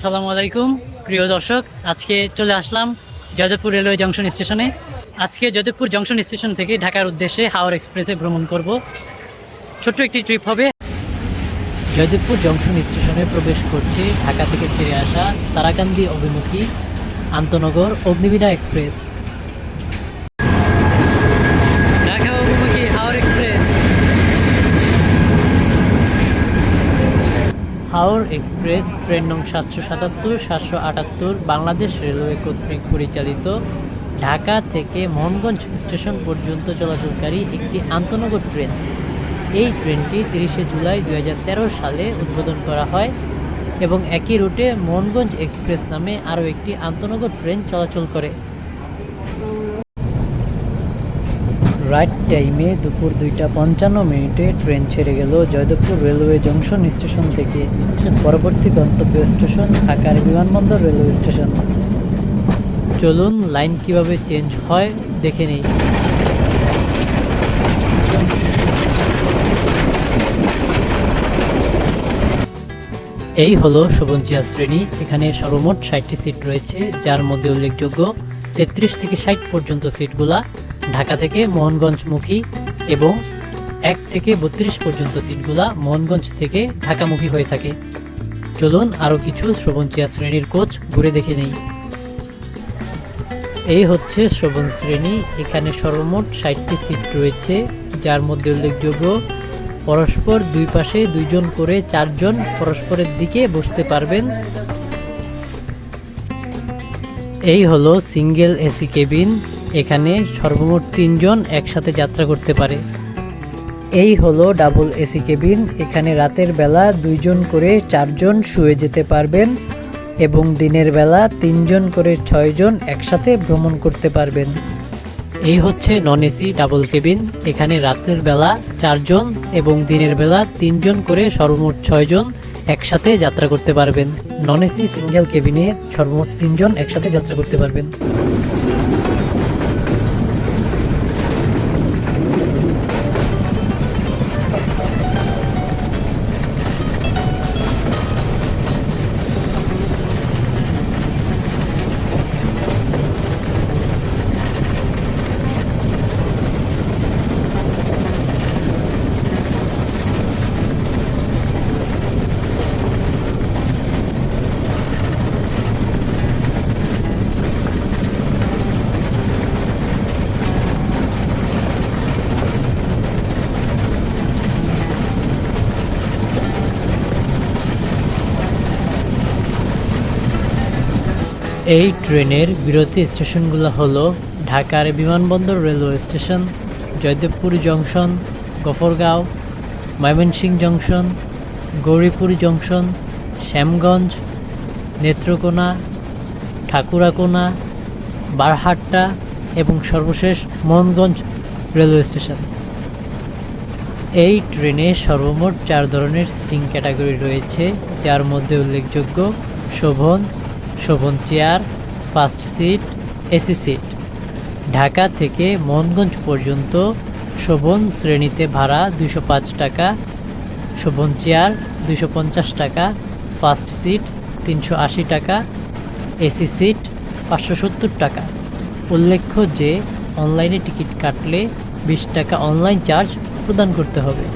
আসসালামু আলাইকুম প্রিয় দর্শক, আজকে চলে আসলাম জয়দেবপুর রেলওয়ে জংশন স্টেশনে। আজকে জয়দেবপুর জংশন স্টেশন থেকে ঢাকার উদ্দেশ্যে হাওড় এক্সপ্রেসে ভ্রমণ করব। ছোট্ট একটি ট্রিপ হবে। জয়দেবপুর জংশন স্টেশনে প্রবেশ করছে ঢাকা থেকে ছেড়ে আসা তারাকান্দি অভিমুখী আন্তনগর অগ্নিবীণা এক্সপ্রেস। ঢাকা অভিমুখী হাওড় এক্সপ্রেস। হাওড় এক্সপ্রেস ট্রেন নং 777-778 বাংলাদেশ রেলওয়ে কর্তৃক পরিচালিত ঢাকা থেকে মোহনগঞ্জ স্টেশন পর্যন্ত চলাচলকারী একটি আন্তনগর ট্রেন। এই ট্রেনটি 30শে জুলাই 2013 সালে উদ্বোধন করা হয় এবং একই রুটে মোহনগঞ্জ এক্সপ্রেস নামে আরও একটি আন্তনগর ট্রেন চলাচল করে। রাইট টাইমে দুপুর 2:55 ট্রেন ছেড়ে গেল জয়দেবপুর রেলওয়ে জংশন স্টেশন থেকে। পরবর্তী গন্তব্য স্টেশন ঢাকার বিমানবন্দর রেলওয়ে স্টেশন। চলুন লাইন কিভাবে চেঞ্জ হয় দেখে নেই। এই হলো শোভন চেয়ার শ্রেণী। এখানে সর্বমোট 60টি সিট রয়েছে, যার মধ্যে উল্লেখযোগ্য 33 থেকে 60 পর্যন্ত সিটগুলা ঢাকা থেকে মোহনগঞ্জমুখী এবং 1 থেকে 32 পর্যন্ত সিটগুলা মোহনগঞ্জ থেকে ঢাকামুখী হয়ে থাকে। চলুন আরও কিছু শ্রবণ চেয়ার শ্রেণীর কোচ ঘুরে দেখে নেই। এই হচ্ছে শ্রবণ শ্রেণী। এখানে সর্বমোট 60টি সিট রয়েছে, যার মধ্যে উল্লেখযোগ্য পরস্পর দুই পাশে 2 জন করে 4 জন পরস্পরের দিকে বসতে পারবেন। এই হলো সিঙ্গেল এসি কেবিন। এখানে সর্বমোট 3 জন একসাথে যাত্রা করতে পারে। এই হলো ডাবল এসি কেবিন। এখানে রাতের বেলা 2 জন করে 4 জন শুয়ে যেতে পারবেন এবং দিনের বেলা 3 জন করে 6 জন একসাথে ভ্রমণ করতে পারবেন। এই হচ্ছে নন এসি ডাবল কেবিন। এখানে রাতের বেলা 4 জন এবং দিনের বেলা 3 জন করে সর্বমোট 6 জন একসাথে যাত্রা করতে পারবেন। নন এসি সিঙ্গেল কেবিনে সর্বমোট 3 জন একসাথে যাত্রা করতে পারবেন। এই ট্রেনের বিরতি স্টেশনগুলো হলো ঢাকার বিমানবন্দর railway station, Joydebpur junction, Gafargaon, Mymensingh junction, Gauripur junction, Shyamganj, Netrokona, Thakurakona, Barhatta এবং সর্বশেষ মোহনগঞ্জ রেলওয়ে স্টেশন। এই ট্রেনে সর্বমোট 4 ধরনের সিটিং ক্যাটাগরি রয়েছে, যার মধ্যে উল্লেখযোগ্য Shovon, Shovon chair, first seat, AC seat. Dhaka থেকে মোহনগঞ্জ পর্যন্ত শোভন শ্রেণীতে ভাড়া 205 টাকা, শোভন চেয়ার 250 টাকা, ফার্স্ট সিট 380 টাকা, এসি সিট 570 টাকা। উল্লেখ্য যে অনলাইনে টিকিট কাটলে 20 টাকা অনলাইন চার্জ প্রদান করতে হবে।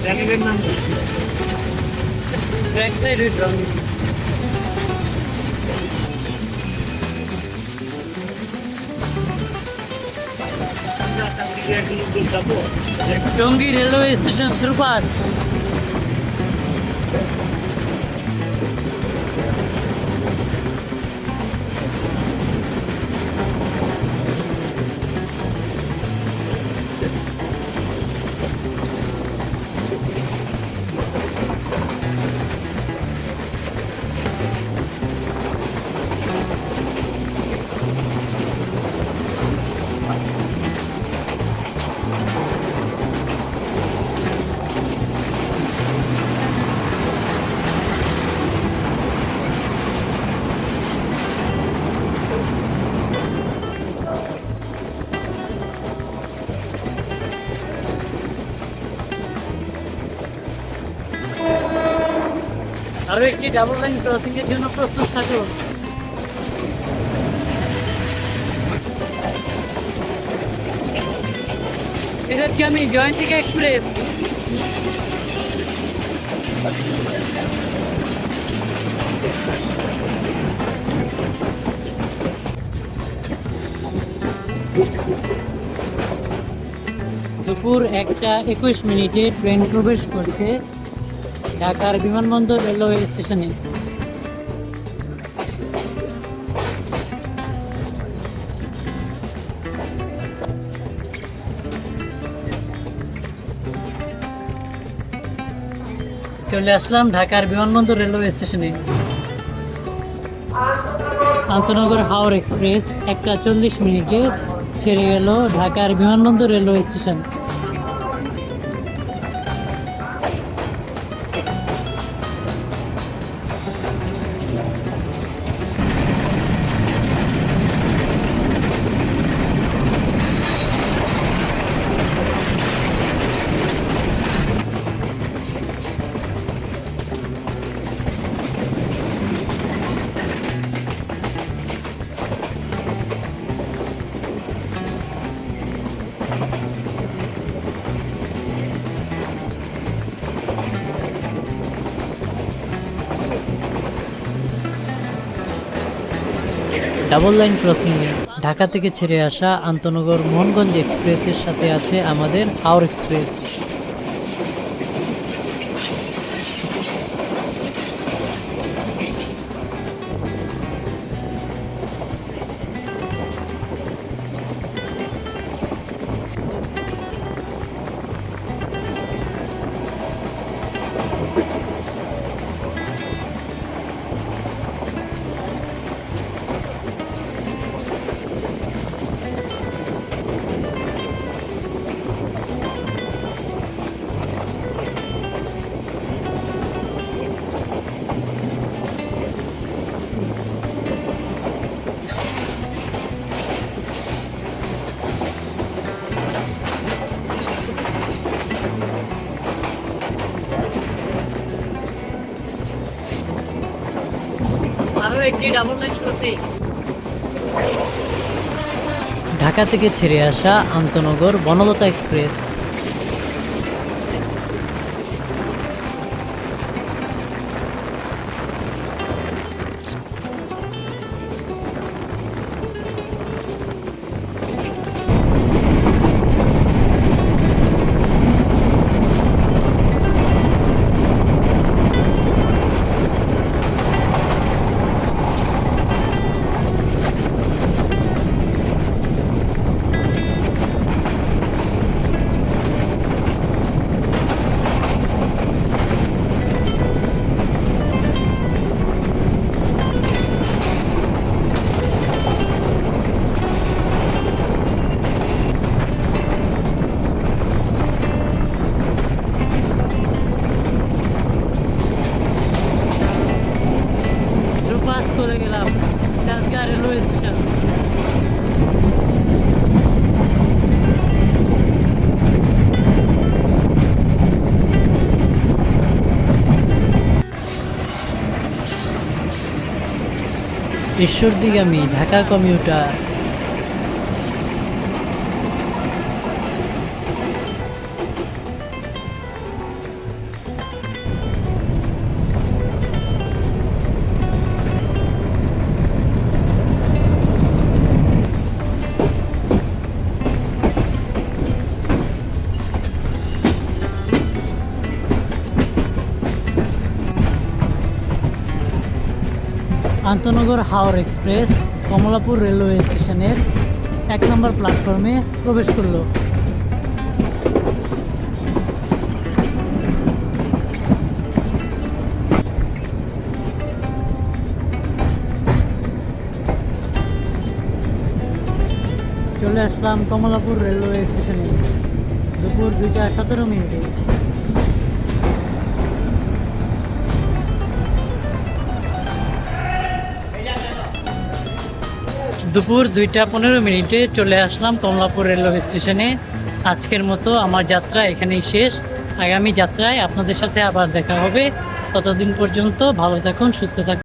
চ্যানেলের নাম back side with Tongi railway station super. আরো একটি ডাবল লাইন ক্রসিং এর জন্য প্রস্তুত থাকুন। এটা হচ্ছে আমি জয়ন্তিকা এক্সপ্রেস। দুপুর 1:21 ট্রেন প্রবেশ করছে ঢাকার বিমানবন্দর রেলওয়ে স্টেশনে। চলে আসলাম ঢাকার বিমানবন্দর রেলওয়ে স্টেশনে। আন্তনগর হাওর এক্সপ্রেস 1:40 ছেড়ে গেল ঢাকার বিমানবন্দর রেলওয়ে স্টেশন। ডাবল লাইন ক্রসিংয়ে ঢাকা থেকে ছেড়ে আসা আন্তনগর মোহনগঞ্জ এক্সপ্রেসের সাথে আছে আমাদের হাওর এক্সপ্রেস। আরো একটি ডাবল লাইন ক্রসিং। ঢাকা থেকে ছেড়ে আসা আন্তনগর বনলতা এক্সপ্রেস। চলে গেলাম চাঁদগাঁ রেলওয়ে স্টেশন। ঈশ্বরদীগামী ঢাকা কমিউটার। আন্তনগর হাওড় এক্সপ্রেস কমলাপুর রেলওয়ে স্টেশনের 1 নম্বর প্ল্যাটফর্মে প্রবেশ করলো। চলে আসলাম কমলাপুর রেলওয়ে স্টেশনে দুপুর 2:17। দুপুর 2:15 চলে আসলাম কমলাপুর রেলওয়ে স্টেশনে। আজকের মতো আমার যাত্রা এখানেই শেষ। আগামী যাত্রায় আপনাদের সাথে আবার দেখা হবে। ততদিন পর্যন্ত ভালো থাকুন, সুস্থ থাকুন।